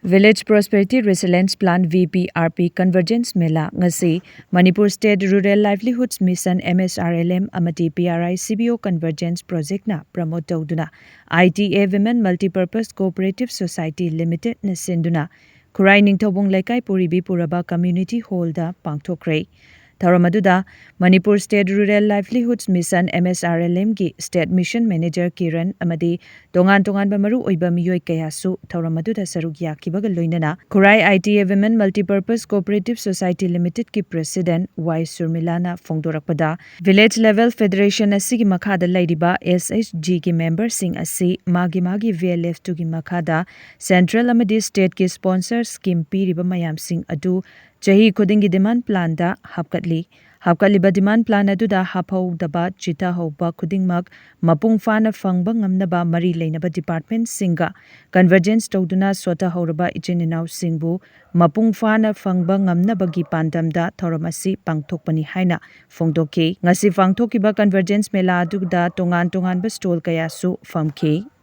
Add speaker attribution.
Speaker 1: Village Prosperity Resilience Plan VPRP Convergence Mela ngasi Manipur State Rural Livelihoods Mission MSRLM amadi PRI-CBO Convergence Project na promote touduna ITA Women Multipurpose Co-operative Society Limited na shinduna Khurai Ningthoubung Leikai Puribi Puraba Community Hall da pangthok khre. Thauram Manipur State Rural Livelihoods Mission MSRLM gi State Mission Manager Kiran amadi tongan bamaru oiba miyoi kayasu thauram aduda saruk yakibaga loinana Khurai ITA Women Multipurpose Co-operative Society Limited ki President Y Surmilana Fongdorakpada Village Level Federation asigi makhada lairiba SHG ki member sing asi magi VLF tu ki makhada Central amadi State ki sponsor scheme piriba mayam sing adu Chahi khudingi demand plan da hapkatliba demand plan aduda haphau daba chita hoba khudingmak mapung fana fangba ngamnaba mari leinaba department singa convergence touduna sota horaba ichininaw singbu mapung fana fangba ngamnabagi pandamda thoramasi pangthokpani haina fongdoki ngasi pangthokiba convergence mela aduda tongan ba stall kaya su famki